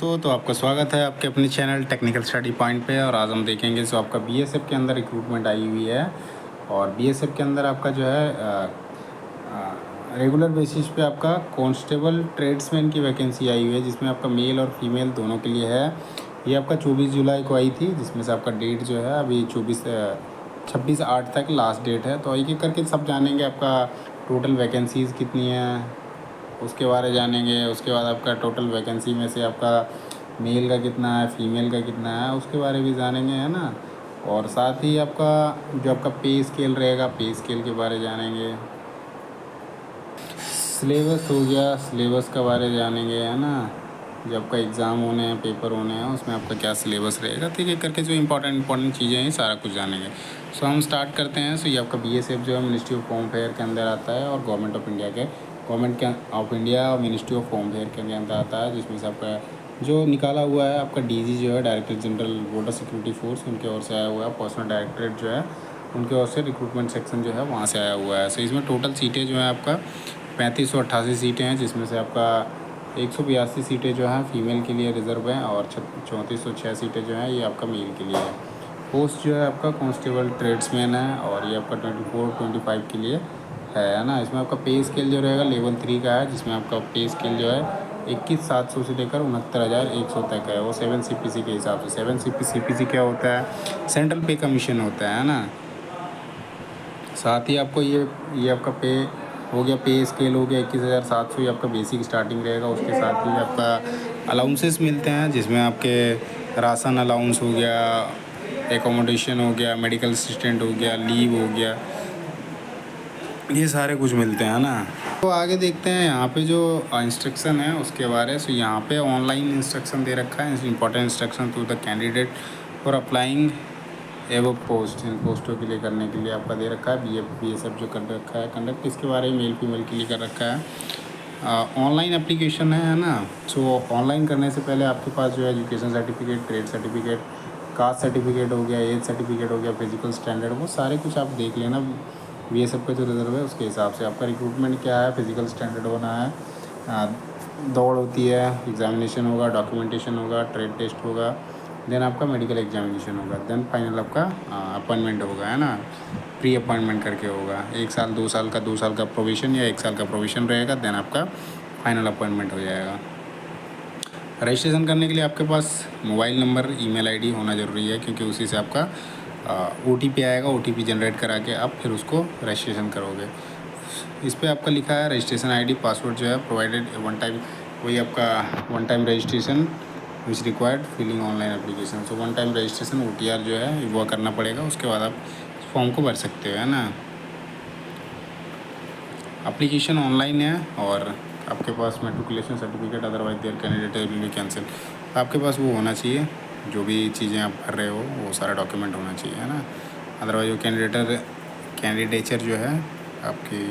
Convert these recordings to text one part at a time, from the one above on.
दोस्तों, तो आपका स्वागत है आपके अपने चैनल टेक्निकल स्टडी पॉइंट पे। और आज हम देखेंगे जो आपका बीएसएफ के अंदर रिक्रूटमेंट आई हुई है। और बीएसएफ के अंदर आपका जो है रेगुलर बेसिस पे आपका कांस्टेबल ट्रेड्समैन की वैकेंसी आई हुई है, जिसमें आपका मेल और फीमेल दोनों के लिए है। ये आपका 24 जुलाई को आई थी, जिसमें से आपका डेट जो है अभी 26/8 तक लास्ट डेट है। तो एक एक करके सब जानेंगे आपका टोटल वैकेंसीज़ कितनी है उसके बारे जानेंगे। उसके बाद आपका टोटल वैकेंसी में से आपका मेल का कितना है, फीमेल का कितना है, उसके बारे भी जानेंगे, है ना। और साथ ही आपका जो आपका पे स्केल रहेगा, पे स्केल के बारे जानेंगे। सिलेबस हो गया, सिलेबस के बारे जानेंगे, है ना। जब आपका एग्ज़ाम होने हैं, पेपर होने हैं, उसमें आपका क्या सिलेबस रहेगा, ठीक है करके जो इंपॉर्टेंट चीज़ें हैं सारा कुछ जानेंगे। सो हम स्टार्ट करते हैं। सो ये आपका बीएसएफ जो है मिनिस्ट्री ऑफ होम अफेयर के अंदर आता है और गवर्नमेंट ऑफ इंडिया और मिनिस्ट्री ऑफ होम अफेयर के अंदर आता है, जिसमें से आपका जो निकाला हुआ है आपका डीजी जो है director general border security force, उनकी ओर से आया हुआ है। पर्सनल डायरेक्टरेट जो है उनकी ओर से रिक्रूटमेंट सेक्शन जो है वहाँ से आया हुआ है। सो इसमें टोटल सीटें जो है आपका 3588 सीटें हैं, जिसमें से आपका 182 सीटें जो हैं फीमेल के लिए रिजर्व हैं और 3406 सीटें जो हैं ये आपका मेल के लिए है। पोस्ट जो है आपका कांस्टेबल ट्रेड्समैन है और ये आपका 24-25 के लिए है ना। इसमें आपका पे स्केल जो रहेगा लेवल 3 का है, जिसमें आपका पे स्केल जो है 21,700 से लेकर 69,100 तक है। वो 7 CPC के हिसाब से। 7 CPC क्या होता है? सेंट्रल पे कमीशन होता है ना। साथ ही आपको ये आपका पे हो गया, पे स्केल हो गया 21,700, ये आपका बेसिक स्टार्टिंग रहेगा। उसके साथ ही आपका अलाउंसेस मिलते हैं, जिसमें आपके राशन अलाउंस हो गया, एकोमोडेशन हो गया, मेडिकल असिस्टेंट हो गया, लीव हो गया, ये सारे कुछ मिलते हैं ना। तो आगे देखते हैं यहाँ पे जो इंस्ट्रक्शन है उसके बारे। सो यहाँ पे ऑनलाइन इंस्ट्रक्शन दे रखा है, important instruction to the candidate for applying एवं पोस्ट, इन पोस्टों के लिए करने के लिए आपका दे रखा है। बीएसएफ जो कर रखा है कंडक्ट, इसके बारे में मेल फीमेल के लिए कर रखा है। ऑनलाइन एप्लीकेशन है ना। सो ऑनलाइन करने से पहले आपके पास जो है education certificate, trade certificate, caste certificate हो गया, एज सर्टिफिकेट हो गया, फिजिकल स्टैंडर्ड, वो सारे कुछ आप देख लेना। बीएसएफ का जो रिजर्व है उसके हिसाब से आपका रिक्रूटमेंट क्या है, फिजिकल स्टैंडर्ड होना है, दौड़ होती है, एग्जामिनेशन होगा, डॉक्यूमेंटेशन होगा, ट्रेड टेस्ट होगा, देन आपका मेडिकल एग्जामिनेशन होगा, देन फाइनल आपका अपॉइंटमेंट होगा, है ना। प्री अपॉइंटमेंट करके होगा। 1 साल 2 साल का 2 साल का प्रोविज़न या 1 साल का प्रोविज़न रहेगा, देन आपका फाइनल अपॉइंटमेंट हो जाएगा। रजिस्ट्रेशन करने के लिए आपके पास मोबाइल नंबर, ईमेल आईडी होना ज़रूरी है, क्योंकि उसी से आपका OTP आएगा। OTP जनरेट करा के आप फिर उसको रजिस्ट्रेशन करोगे। इस पर आपका लिखा है रजिस्ट्रेशन ID, पासवर्ड जो है प्रोवाइडेड वन टाइम, वही आपका one time registration which required filling online application. So one time registration OTR जो है वो करना पड़ेगा, उसके बाद आप फॉर्म को भर सकते हो, है ना। एप्लीकेशन ऑनलाइन है और आपके पास matriculation certificate, otherwise their candidate will be cancel. आपके पास वो होना चाहिए, जो भी चीज़ें आप भर रहे हो वो सारा डॉक्यूमेंट होना चाहिए, है ना। अदरवाइज वो कैंडिडेचर जो है आपकी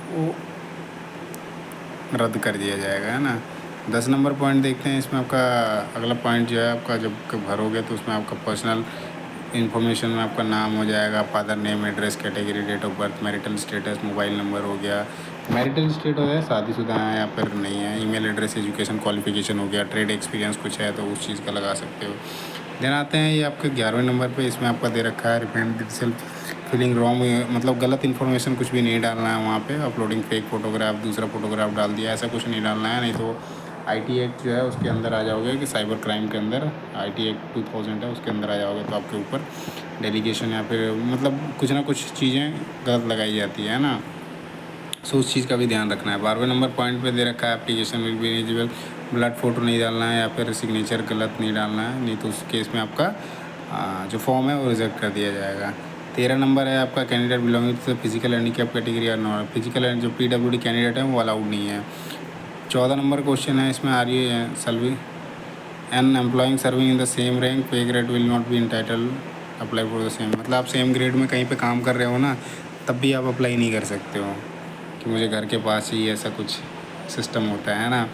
वो रद्द कर दिया जाएगा, है ना। 10 नंबर पॉइंट देखते हैं। इसमें आपका अगला पॉइंट जो है आपका जब भरोगे तो उसमें आपका पर्सनल इन्फॉर्मेशन में आपका नाम हो जाएगा, father name, address, category, date of birth, marital status, mobile number हो गया। मैरिटल स्टेट हो गया, शादीशुदा है या फिर नहीं है, ईमेल एड्रेस, एजुकेशन क्वालिफिकेशन हो गया, ट्रेड एक्सपीरियंस कुछ है तो उस चीज़ का लगा सकते हो। देन आते हैं ये आपके 11वें नंबर पे। इसमें आपका दे रखा है रिपेंट सेल्फ फिलिंग रॉन्ग, मतलब गलत इन्फॉर्मेशन कुछ भी नहीं डालना है वहाँ पे। अपलोडिंग फेक फोटोग्राफ, दूसरा फोटोग्राफ डाल दिया, ऐसा कुछ नहीं डालना है, नहीं तो IT एक्ट जो है उसके अंदर आ जाओगे, कि साइबर क्राइम के अंदर IT एक्ट 2000 है उसके अंदर आ जाओगे, तो आपके ऊपर डेलीगेशन या फिर मतलब कुछ ना कुछ चीज़ें गलत लगाई जाती है ना। सो उस चीज़ का भी ध्यान रखना है। 12वें नंबर पॉइंट पे दे रखा है application will be eligible, blood photo नहीं डालना है या फिर सिग्नेचर गलत नहीं डालना है, नहीं तो उस केस में आपका जो फॉर्म है वो रिजेक्ट कर दिया जाएगा। 13 नंबर है आपका candidate belonging to physical handicap category और नॉन फिजिकल, जो PWD कैंडिडेट है वो अलाउड नहीं है। 14 नंबर क्वेश्चन है इसमें, are you serving an employing serving in the same rank, pay grade will not be entitle apply for the same. मतलब आप सेम ग्रेड में कहीं पे काम कर रहे हो ना, तब भी आप अप्लाई नहीं कर सकते हो कि मुझे घर के पास ही, ऐसा कुछ सिस्टम होता है ना।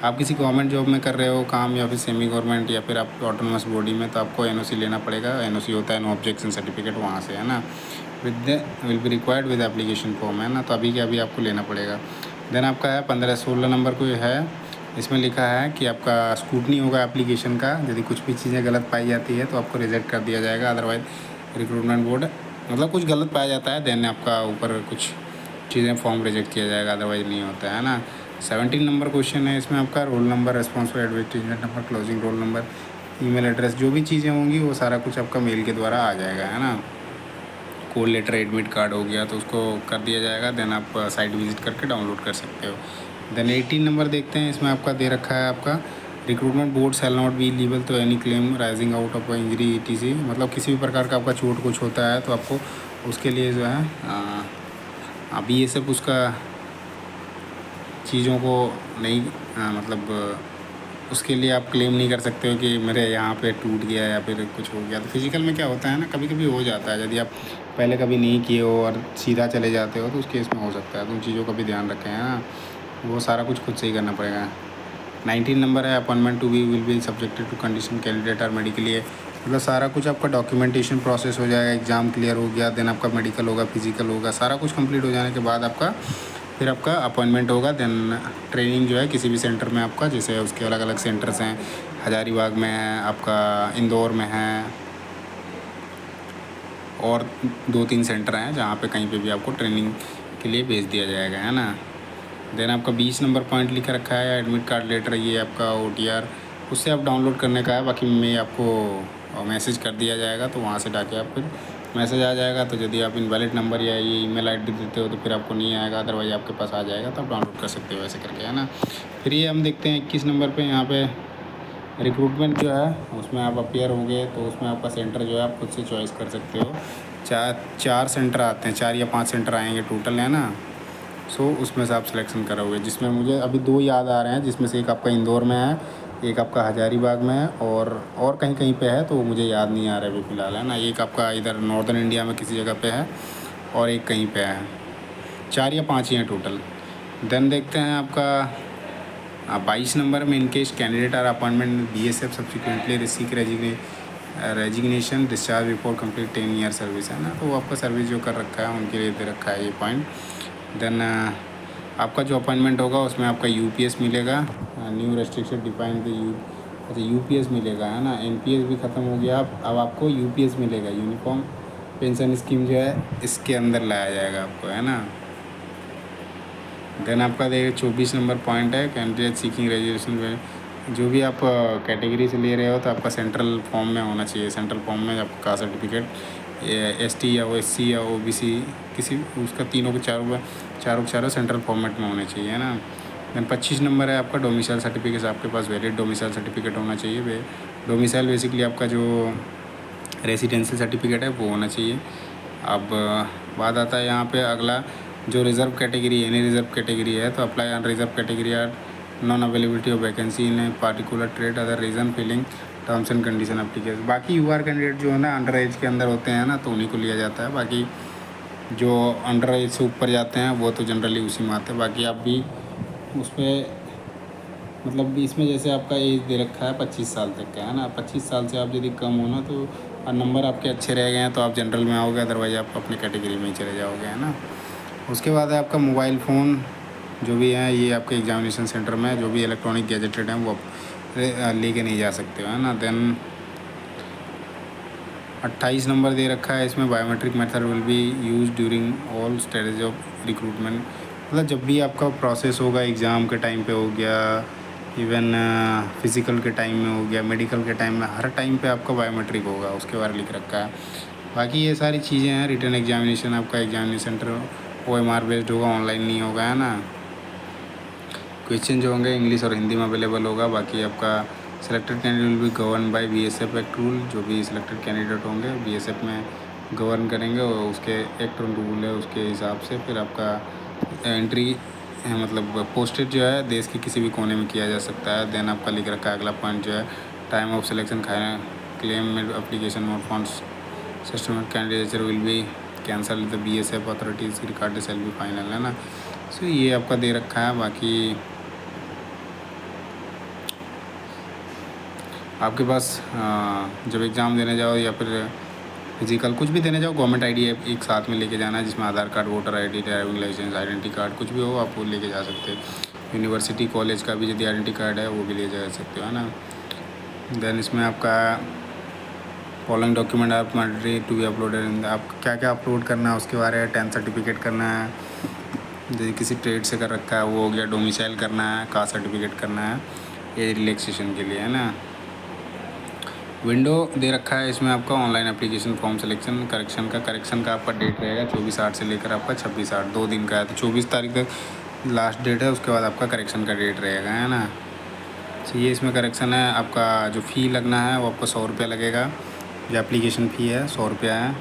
आप किसी गवर्नमेंट जॉब में कर रहे हो काम, या फिर सेमी गवर्नमेंट, या फिर आप ऑटोनमस बॉडी में, तो आपको NOC लेना पड़ेगा। NOC होता है नो ऑब्जेक्शन सर्टिफिकेट, वहाँ से, है ना। Will be required with application form, है ना। तो अभी के अभी आपको लेना पड़ेगा। देन आपका है 16 नंबर को है इसमें लिखा है कि आपका स्क्रूटनी होगा एप्लीकेशन का, यदि कुछ भी चीज़ें गलत पाई जाती है तो आपको रिजेक्ट कर दिया जाएगा। अदरवाइज रिक्रूटमेंट बोर्ड मतलब कुछ गलत पाया जाता है देन आपका ऊपर कुछ चीज़ें फॉर्म रिजेक्ट किया जाएगा, अदरवाइज नहीं होता है ना। 17 नंबर क्वेश्चन है, इसमें आपका roll number, responsible advertisement number, closing roll number, email address, जो भी चीज़ें होंगी वो सारा कुछ आपका मेल के द्वारा आ जाएगा, है ना। कोल लेटर, एडमिट कार्ड हो गया तो उसको कर दिया जाएगा, देन आप साइट विजिट करके डाउनलोड कर सकते हो। देन 18 नंबर देखते हैं, इसमें आपका दे रखा है आपका recruitment board shall not be liable to any claim rising out of injury ETC, मतलब किसी भी प्रकार का आपका चोट कुछ होता है तो आपको उसके लिए जो है BSF उसका चीज़ों को नहीं मतलब उसके लिए आप क्लेम नहीं कर सकते हो कि मेरे यहाँ पे टूट गया या फिर कुछ हो गया। तो फिज़िकल में क्या होता है ना, कभी कभी हो जाता है, यदि आप पहले कभी नहीं किए हो और सीधा चले जाते हो तो उस केस में हो सकता है। तो उन चीज़ों का भी ध्यान रखें, है ना। वो सारा कुछ खुद से ही करना पड़ेगा। 19 नंबर है, appointment to be will be subjected to condition candidate और मेडिकली, मतलब सारा कुछ आपका डॉक्यूमेंटेशन प्रोसेस हो जाएगा। एग्ज़ाम क्लियर हो गया, देन आपका मेडिकल होगा, फिजिकल होगा, सारा कुछ कंप्लीट हो जाने के बाद आपका फिर आपका अपॉइंटमेंट होगा। देन ट्रेनिंग जो है किसी भी सेंटर में आपका, जैसे उसके अलग अलग सेंटर्स हैं, हजारीबाग में है आपका, इंदौर में है, और 2-3 सेंटर हैं जहाँ पे कहीं पे भी आपको ट्रेनिंग के लिए भेज दिया जाएगा, है ना। देन आपका 20 नंबर पॉइंट लिखा रखा है एडमिट कार्ड लेटर, ये आपका OTR, उससे आप डाउनलोड करने का है। बाकी मैं आपको मैसेज कर दिया जाएगा तो वहाँ से डाके आप फिर मैसेज आ जाएगा। तो यदि आप इनवैलिड नंबर या ये ईमेल ID देते हो तो फिर आपको नहीं आएगा, अदरवाइज आपके पास आ जाएगा तो आप डाउनलोड कर सकते हो ऐसे करके, है ना। फिर ये हम देखते हैं 21 नंबर पे, यहाँ पे रिक्रूटमेंट जो है उसमें आप अपीयर होंगे तो उसमें आपका सेंटर जो है आप खुद से चॉइस कर सकते हो। चार सेंटर आते हैं, 4 या 5 सेंटर आएंगे टोटल, है ना। सो उसमें से आप सिलेक्शन करोगे, जिसमें मुझे अभी 2 याद आ रहे हैं, जिसमें से एक आपका इंदौर में है, एक आपका हजारीबाग में है, और कहीं कहीं पे है तो वो मुझे याद नहीं आ रहा है अभी फ़िलहाल, है ना। एक आपका इधर नॉर्दर्न इंडिया में किसी जगह पे है और एक कहीं पे है, 4 या 5 ही हैं टोटल। देन देखते हैं आपका 22 नंबर में, in case candidate are appointment BSF subsequently receive resignation discharge before complete 10 year service, है ना। तो वो आपका सर्विस जो कर रखा है उनके लिए दे रखा है ये पॉइंट। देन आपका जो अपॉइंटमेंट होगा उसमें आपका UPS मिलेगा, न्यू रेस्ट्रिक्शन डिफाइंड अच्छा UPS मिलेगा, है ना। NPS भी ख़त्म हो गया, अब आपको UPS मिलेगा, यूनिफॉर्म पेंशन स्कीम जो है इसके अंदर लाया जाएगा आपको, है ना। देन आपका देखिए 24 नंबर पॉइंट है कैंडिडेट सीकिंग रेजुलेशन, जो भी आप कैटेगरी से ले रहे हो तो आपका सेंट्रल फॉर्म में होना चाहिए। सेंट्रल फॉर्म में आपका कास्ट सर्टिफिकेट ST या SC या OBC किसी उसका तीनों के चारों सेंट्रल फॉर्मेट में होने चाहिए, है ना। देन 25 नंबर है आपका डोमिसाइल सर्टिफिकेट, आपके पास वैलिड डोमिसाइल सर्टिफिकेट होना चाहिए। डोमिसाइल बेसिकली आपका जो रेसिडेंशियल सर्टिफिकेट है वो होना चाहिए। अब बात आता है यहाँ पे अगला, जो रिज़र्व कैटेगरी है, रिज़र्व कैटेगरी है तो apply on reserve category are non availability of vacancy in particular trade other reason filling terms and condition application. बाकी UR कैंडिडेट जो है ना अंडर एज के अंदर होते हैं ना तो उन्हीं को लिया जाता है। बाकी जो अंडर एज से ऊपर जाते हैं वो तो जनरली उसी में आते हैं। बाकी आप भी उस पर मतलब इसमें जैसे आपका एज दे रखा है 25 साल तक का, है ना। 25 साल से आप यदि कम हो ना तो और नंबर आपके अच्छे रह गए हैं तो आप जनरल में आओगे, अदरवाइज आप अपनी कैटेगरी में ही चले जाओगे, है ना। उसके बाद है आपका मोबाइल फ़ोन जो भी है ये आपके एग्जामिनेशन सेंटर में जो भी इलेक्ट्रॉनिक गैजेटेड हैं वो लेके नहीं जा सकते हो, है ना। देन 28 नंबर दे रखा है इसमें, biometric method will be use during all stage of recruitment, मतलब जब भी आपका प्रोसेस होगा, एग्ज़ाम के टाइम पे हो गया, इवन फिज़िकल के टाइम में हो गया, मेडिकल के टाइम में, हर टाइम पे आपका बायोमेट्रिक होगा, उसके बारे में लिख रखा है। बाकी ये सारी चीज़ें हैं। रिटर्न एग्जामिनेशन आपका एग्जामिनेशन सेंटर OMR बेस्ड होगा, ऑनलाइन नहीं होगा, है ना। क्वेश्चन जो होंगे इंग्लिश और हिंदी में अवेलेबल होगा। बाकी आपका selected candidate will be govern by BSF act rule, जो भी सिलेक्टेड कैंडिडेट होंगे BSF में गवर्न करेंगे और उसके एक्ट रूल है उसके हिसाब से फिर आपका एंट्री मतलब पोस्टेड जो है देश के किसी भी कोने में किया जा सकता है। देन आपका लिख रखा है अगला पॉइंट जो है time of selection claim application mode fonts system candidature will be cancel the BSF authorities record shall be final, है ना। सो ये आपका दे रखा है। बाकी आपके पास जब एग्ज़ाम देने जाओ या फिर फिजिकल कुछ भी देने जाओ, गवर्नमेंट ID एक साथ में लेके जाना है जिसमें Aadhaar card, voter ID, driving licence, identity card कुछ भी हो आप वो लेके जा सकते हो। यूनिवर्सिटी कॉलेज का भी यदि आइडेंटिटी कार्ड है वो भी ले जा सकते हो, है ना। देन इसमें आपका फॉलोइंग डॉक्यूमेंट आप mandatory to be uploaded in, आप क्या क्या अपलोड करना है उसके बारे में। 10th सर्टिफिकेट करना है, यदि किसी ट्रेड से कर रखा है वो हो गया। डोमिसाइल करना है, कास्ट सर्टिफिकेट करना है, ये रिलैक्सेशन के लिए, है ना। विंडो दे रखा है इसमें आपका online application form selection correction का आपका डेट रहेगा 24/8 से लेकर आपका 26/8, 2 दिन का है। तो 24 तारीख तक लास्ट डेट है, उसके बाद आपका करेक्शन का डेट रहेगा, है ना। तो ये इसमें करेक्शन है। आपका जो फ़ी लगना है वो आपको 100 रुपया लगेगा, जो एप्लीकेशन फ़ी है 100 रुपया है।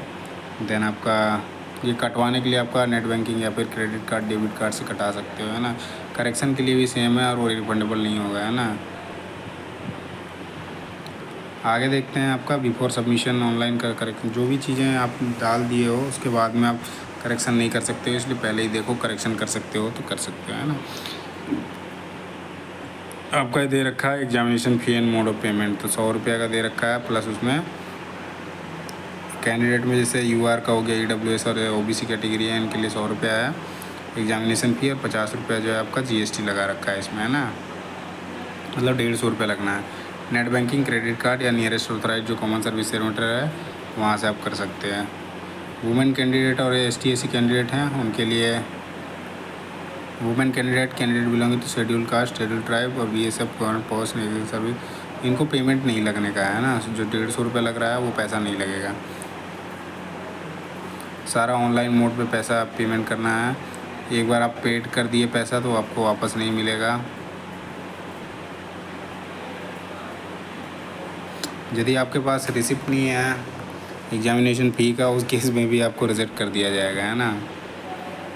देन आपका ये कटवाने के लिए आपका नेट बैंकिंग या फिर क्रेडिट कार्ड डेबिट कार्ड से कटा सकते हो, है ना। करेक्शन के लिए भी सेम है और वो रिफंडेबल नहीं होगा, है ना। आगे देखते हैं आपका बिफोर सबमिशन ऑनलाइन का करेक्शन। जो भी चीज़ें आप डाल दिए हो उसके बाद में आप करेक्शन नहीं कर सकते हो, इसलिए पहले ही देखो करेक्शन कर सकते हो तो कर सकते हो, है ना। आपका दे रखा है examination fee and mode of payment, तो 100 रुपये का दे रखा है। प्लस उसमें कैंडिडेट में जैसे यूआर का हो गया, EWS और OBC कैटेगरी है, इनके लिए 100 रुपया है एग्जामिनेशन फ़ी और 50 रुपया जो है आपका GST लगा रखा है इसमें, है ना। मतलब 150 रुपये लगना है। नेट बैंकिंग, क्रेडिट कार्ड या नियरेस्ट ऑथराइज जो कॉमन सर्विस सेंटर है वहाँ से आप कर सकते हैं। वुमेन कैंडिडेट और ST/SC कैंडिडेट हैं उनके लिए, women candidate belonging to schedule caste, schedule tribe और BSF government post national service, इनको पेमेंट नहीं लगने का है ना। जो 150 रुपये लग रहा है वो पैसा नहीं लगेगा। सारा ऑनलाइन मोड पे पैसा पेमेंट करना है। एक बार आप पेड कर दिए पैसा तो आपको वापस नहीं मिलेगा। यदि आपके पास रिसिप्ट नहीं है एग्जामिनेशन फ़ी का, उस केस में भी आपको रिजेक्ट कर दिया जाएगा, है ना।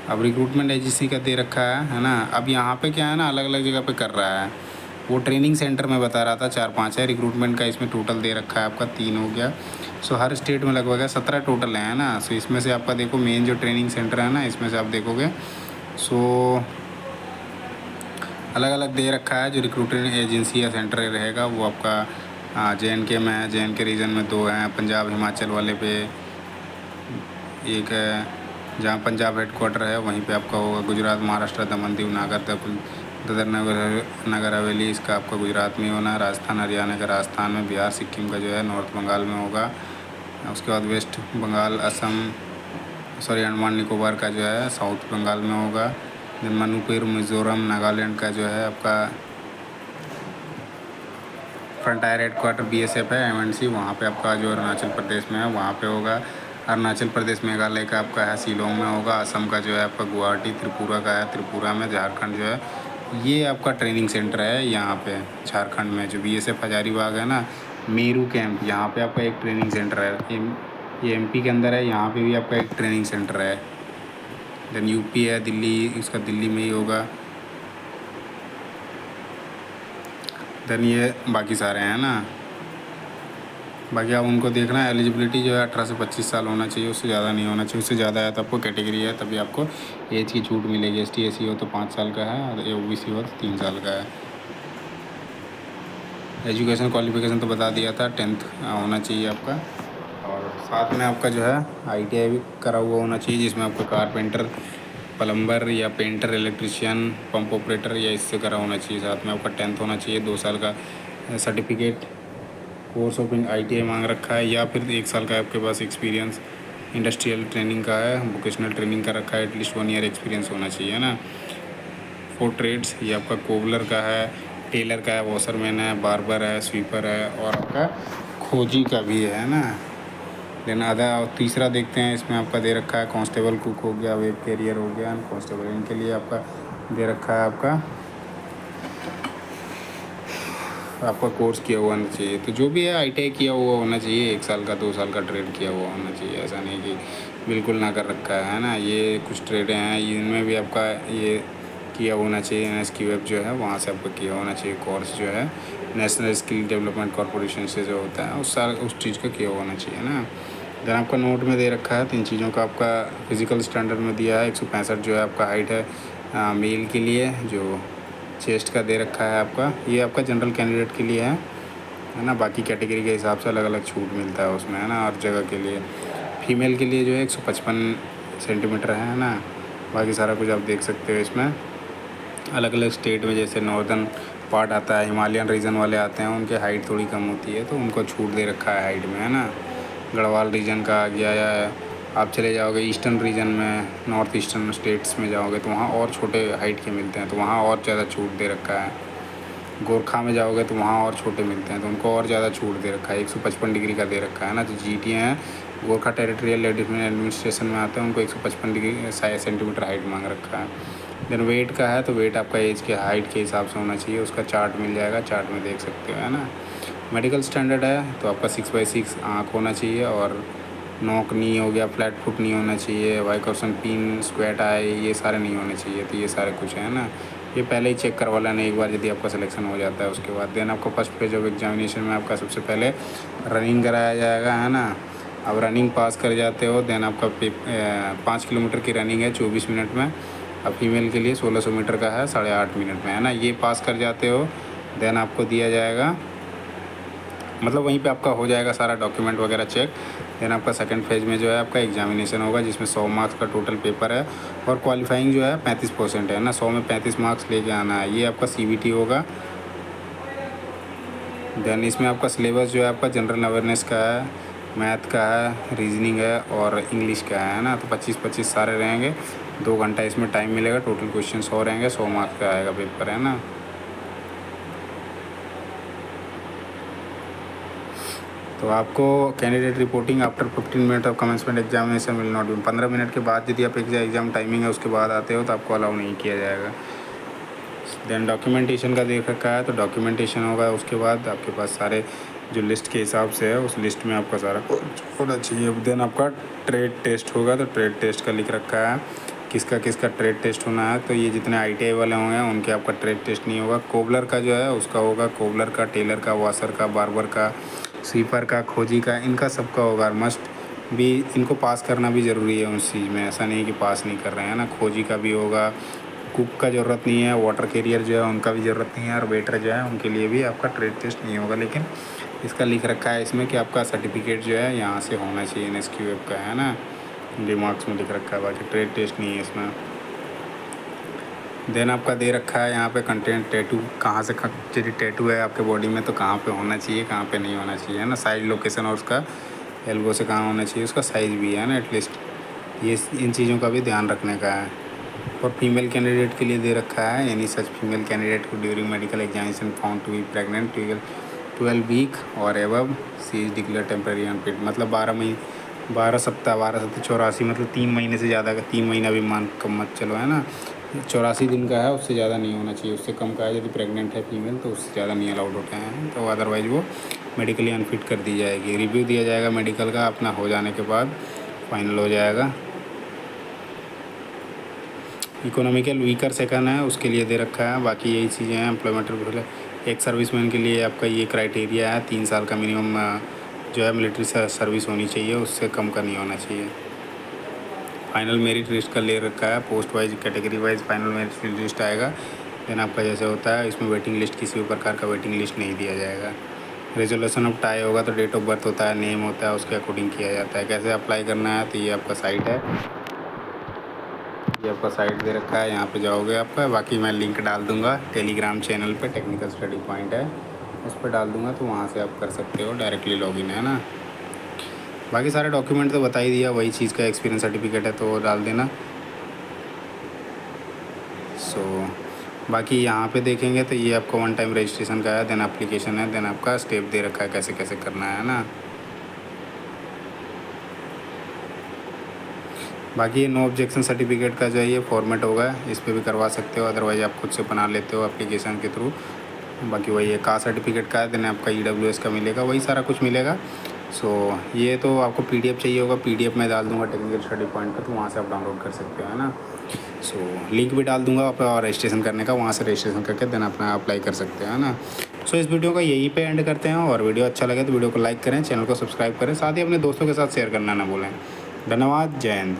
अब रिक्रूटमेंट एजेंसी का दे रखा है ना। अब यहाँ पे क्या है ना, अलग अलग जगह पे कर रहा है। वो ट्रेनिंग सेंटर में बता रहा था 4-5 है। रिक्रूटमेंट का इसमें टोटल दे रखा है आपका 3 हो गया। सो हर स्टेट में लगभग 17 टोटल है ना। सो इसमें से आपका देखो मेन जो ट्रेनिंग सेंटर है ना, इसमें से आप देखोगे सो अलग अलग दे रखा है। जो रिक्रूटमेंट एजेंसी या सेंटर रहेगा वो आपका JNK में है, JNK रीजन में 2 हैं। पंजाब हिमाचल वाले पे एक है, जहाँ पंजाब हेडक्वार्टर है वहीं पे आपका होगा। गुजरात, महाराष्ट्र, दमन दीव, दादर नगर हवेली इसका आपका गुजरात में होना है। राजस्थान हरियाणा का राजस्थान में, बिहार सिक्किम का जो है नॉर्थ बंगाल में होगा। उसके बाद वेस्ट बंगाल असम अंडमान निकोबार का जो है साउथ बंगाल में होगा। देन मणिपुर, मिज़ोरम, नागालैंड का जो है आपका फ्रंटायर हेडक्वार्टर BSF है MNC, वहाँ पे आपका जो अरुणाचल प्रदेश में है वहाँ पे होगा। अरुणाचल प्रदेश मेघालय का आपका है शिलोंग में होगा। असम का जो है आपका गुवाहाटी, त्रिपुरा का है त्रिपुरा में। झारखंड जो है ये आपका ट्रेनिंग सेंटर है यहाँ पे झारखंड में। जो BSF हजारीबाग है ना, मेरू कैंप, यहाँ पे आपका एक ट्रेनिंग सेंटर है। ये MP के अंदर है, यहाँ पे भी आपका एक ट्रेनिंग सेंटर है। देन UP है, दिल्ली, इसका दिल्ली में ही होगा। देन ये बाकी सारे हैं ना। बाकी आप उनको देखना है। एलिजिबिलिटी जो है 18 से 25 साल होना चाहिए, उससे ज़्यादा नहीं होना चाहिए। उससे ज़्यादा है तो आपको कैटेगरी है तभी आपको एज की छूट मिलेगी। ST/SC हो तो 5 साल का है और OBC हो तो 3 साल का है। एजुकेशन क्वालिफिकेशन तो बता दिया था, 10th होना चाहिए आपका। और साथ में आपका जो है ITI भी करा हुआ होना चाहिए, जिसमें आपका कारपेंटर, प्लम्बर या पेंटर, इलेक्ट्रिशियन, पंप ऑपरेटर या इससे करा होना चाहिए। साथ में आपका 10th होना चाहिए। 2 साल का सर्टिफिकेट कोर्स ऑफ ITI मांग रखा है, या फिर 1 साल का आपके पास एक्सपीरियंस इंडस्ट्रियल ट्रेनिंग का है, वोकेशनल ट्रेनिंग का रखा है। एटलीस्ट 1 ईयर एक्सपीरियंस होना चाहिए, है ना। 4 ट्रेड्स, ये आपका कोबलर का है, टेलर का है, वॉशरमैन है, बार्बर है, स्वीपर है और आपका खोजी का भी है ना। देन आधा और तीसरा देखते हैं इसमें आपका दे रखा है कांस्टेबल, कुक हो गया, वेब कैरियर हो गया, कांस्टेबल, इनके लिए आपका दे रखा है आपका कोर्स किया हुआ होना चाहिए। तो जो भी है ITI किया हुआ होना चाहिए। 1 साल का, 2 साल का ट्रेड किया हुआ होना चाहिए। ऐसा नहीं कि बिल्कुल ना कर रखा है ना। ये कुछ ट्रेड हैं, इनमें भी आपका ये किया होना चाहिए। NSQ वेब जो है वहाँ से आपका किया होना चाहिए। कोर्स जो है नेशनल स्किल डेवलपमेंट कॉरपोरेशन से जो होता है उस चीज़ का किया होना चाहिए ना। देन आपका नोट में दे रखा है 3 चीज़ों का। आपका फिज़िकल स्टैंडर्ड में दिया है 165 जो है आपका हाइट है मेल के लिए। जो चेस्ट का दे रखा है आपका, ये आपका जनरल कैंडिडेट के लिए है ना। बाकी कैटेगरी के हिसाब से अलग अलग छूट मिलता है उसमें, है ना। हर जगह के लिए फीमेल के लिए जो है 155 सेंटीमीटर है ना। बाकी सारा कुछ आप देख सकते हो इसमें। अलग अलग स्टेट में जैसे नॉर्दर्न पार्ट आता है, हिमालयन रीजन वाले आते हैं, उनके हाइट थोड़ी कम होती है तो उनको छूट दे रखा है हाइट में, है ना। गढ़वाल रीजन का आ गया, या आप चले जाओगे ईस्टर्न रीजन में, नॉर्थ ईस्टर्न स्टेट्स में जाओगे तो वहाँ और छोटे हाइट के मिलते हैं, तो वहाँ और ज़्यादा छूट दे रखा है। गोरखा में जाओगे तो वहाँ और छोटे मिलते हैं तो उनको और ज़्यादा छूट दे रखा है, 155 डिग्री का दे रखा है ना। जो जीटी हैं, गोरखा टेरिटोरियल एडमिनिस्ट्रेशन में आते हैं, उनको 155 डिग्री सेंटीमीटर हाइट मांग रखा है। देन वेट का है तो वेट आपका एज के हाइट के हिसाब से होना चाहिए, उसका चार्ट मिल जाएगा, चार्ट में देख सकते हो, है ना। मेडिकल स्टैंडर्ड है तो आपका 6/6 आँख होना चाहिए, और नोक नी हो गया, फ्लैट फुट नहीं होना चाहिए, वाई क्वेश्चन पिन स्क्वेट आए, ये सारे नहीं होने चाहिए। तो ये सारे कुछ है ना, ये पहले ही चेक करवा लेना एक बार यदि आपका सिलेक्शन हो जाता है। उसके बाद देन आपको फर्स्ट पेज ऑफ एग्जामिनेशन में आपका सबसे पहले रनिंग कराया जाएगा, है ना। अब रनिंग पास कर जाते हो देन आपका 5 किलोमीटर की रनिंग है 24 मिनट में। अब फीमेल के लिए 1600 मीटर का है 8.5 मिनट में, है ना। ये पास कर जाते हो देन आपको दिया जाएगा, मतलब वहीं पे आपका हो जाएगा सारा डॉक्यूमेंट वगैरह चेक। देन आपका सेकंड फेज में जो है आपका एग्जामिनेशन होगा, जिसमें 100 मार्क्स का टोटल पेपर है, और क्वालिफाइंग जो है 35% है ना। 100 में 35 मार्क्स लेके आना है। ये आपका CBT होगा। देन इसमें आपका सिलेबस जो है आपका जनरल अवेयरनेस का है, मैथ का है, रीजनिंग है और इंग्लिश का है ना। तो 25-25 सारे रहेंगे, 2 घंटा इसमें टाइम मिलेगा। टोटल क्वेश्चन 100 रहेंगे, 100 मार्क्स का आएगा पेपर, है ना। तो आपको candidate reporting after 15 minute of commencement examination will not B, 15 minute के बाद यदि आप एग्जाम टाइमिंग है उसके बाद आते हो तो आपको अलाउ नहीं किया जाएगा। देन डॉक्यूमेंटेशन का देख रखा है तो डॉक्यूमेंटेशन होगा, उसके बाद आपके पास सारे जो लिस्ट के हिसाब से है उस लिस्ट में आपका सारा कुछ होना चाहिए। देन आपका ट्रेड टेस्ट होगा, तो ट्रेड टेस्ट का लिख रखा है किसका किसका ट्रेड टेस्ट होना है। तो ये जितने ITI वाले होंगे उनके आपका ट्रेड टेस्ट नहीं होगा। कोबलर का जो है उसका होगा, कोबलर का, टेलर का, वाशर का, बार्बर का, स्वीपर का, खोजी का, इनका सबका होगा। मस्ट भी इनको पास करना भी ज़रूरी है उस चीज़ में, ऐसा नहीं कि पास नहीं कर रहे हैं ना। खोजी का भी होगा, कुक का ज़रूरत नहीं है, वाटर कैरियर जो है उनका भी ज़रूरत नहीं है, और वेटर जो है उनके लिए भी आपका ट्रेड टेस्ट नहीं होगा। लेकिन इसका लिख रखा है इसमें कि आपका सर्टिफिकेट जो है यहाँ से होना चाहिए, NSQF का, है ना। रिमार्क्स में लिख रखा है, बाकी ट्रेड टेस्ट नहीं है इसमें। देन आपका दे रखा है यहाँ पे कंटेंट, टैटू कहाँ से, यदि टैटू है आपके बॉडी में तो कहाँ पे होना चाहिए, कहाँ पे नहीं होना चाहिए, है ना। साइड लोकेशन और उसका एल्बो से कहाँ होना चाहिए, उसका साइज़ भी है ना एटलीस्ट। ये इन चीज़ों का भी ध्यान रखने का है। और फीमेल कैंडिडेट के लिए दे रखा है, एनी सच फीमेल कैंडिडेट को during medical examination found to be pregnant 12 week और above she is declare temporary unfit, मतलब 12 सप्ताह 84, मतलब 3 महीने से ज़्यादा का, 3 महीना भी मान कम मत चलो, है ना। 84 दिन का है, उससे ज़्यादा नहीं होना चाहिए। उससे कम का है यदि प्रेग्नेंट है फीमेल तो उससे ज़्यादा नहीं अलाउड होते हैं, तो अदरवाइज़ वो मेडिकली अनफिट कर दी जाएगी। रिव्यू दिया जाएगा मेडिकल का अपना हो जाने के बाद, फाइनल हो जाएगा। इकोनॉमिकल वीकर सेकंड है उसके लिए दे रखा है। बाकी यही चीज़ें हैं। एम्प्लॉयमेंट एक सर्विसमैन के लिए आपका ये क्राइटेरिया है, 3 साल का मिनिमम जो है मिलिट्री सर्विस होनी चाहिए, उससे कम का नहीं होना चाहिए। फाइनल मेरिट लिस्ट का ले रखा है, post wise category wise final merit list आएगा। देन आपका जैसे होता है इसमें वेटिंग लिस्ट, किसी भी प्रकार का वेटिंग लिस्ट नहीं दिया जाएगा। रेजोल्यूशन ऑफ टाई होगा तो डेट ऑफ बर्थ होता है, नेम होता है, उसके अकॉर्डिंग किया जाता है। कैसे अप्लाई करना है तो ये आपका साइट है, ये आपका साइट दे रखा है, यहाँ पे जाओगे आपका। बाकी मैं लिंक डाल दूँगा टेलीग्राम चैनल पे, टेक्निकल स्टडी पॉइंट है उस पर डाल दूँगा, तो वहाँ से आप कर सकते हो डायरेक्टली लॉगिन, है ना। बाकी सारे डॉक्यूमेंट तो बता ही दिया, वही चीज़ का एक्सपीरियंस सर्टिफिकेट है तो डाल देना। सो बाकी यहाँ पे देखेंगे तो ये आपका 1 टाइम रजिस्ट्रेशन का है, देन एप्लीकेशन है, देन आपका स्टेप दे रखा है कैसे कैसे करना है ना। बाकी ये नो ऑब्जेक्शन सर्टिफिकेट का जो है ये फॉर्मेट होगा, इस पर भी करवा सकते हो, अदरवाइज आप खुद से बना लेते हो एप्लीकेशन के थ्रू। बाकी वही है, कास्ट सर्टिफिकेट का है, देन आपका EWS का मिलेगा, वही सारा कुछ मिलेगा। सो ये तो आपको PDF चाहिए होगा, PDF में डाल दूंगा टेक्निकल स्टडी पॉइंट पर, तो वहाँ से आप डाउनलोड कर सकते हो, है ना। सो लिंक भी डाल दूंगा आप रजिस्ट्रेशन करने का, वहाँ से रजिस्ट्रेशन करके देन अपना अप्लाई कर सकते हैं, है ना। सो इस वीडियो का यहीं पे एंड करते हैं, और वीडियो अच्छा लगे तो वीडियो को लाइक करें, चैनल को सब्सक्राइब करें, साथ ही अपने दोस्तों के साथ शेयर करना ना भूलें। धन्यवाद, जय हिंद।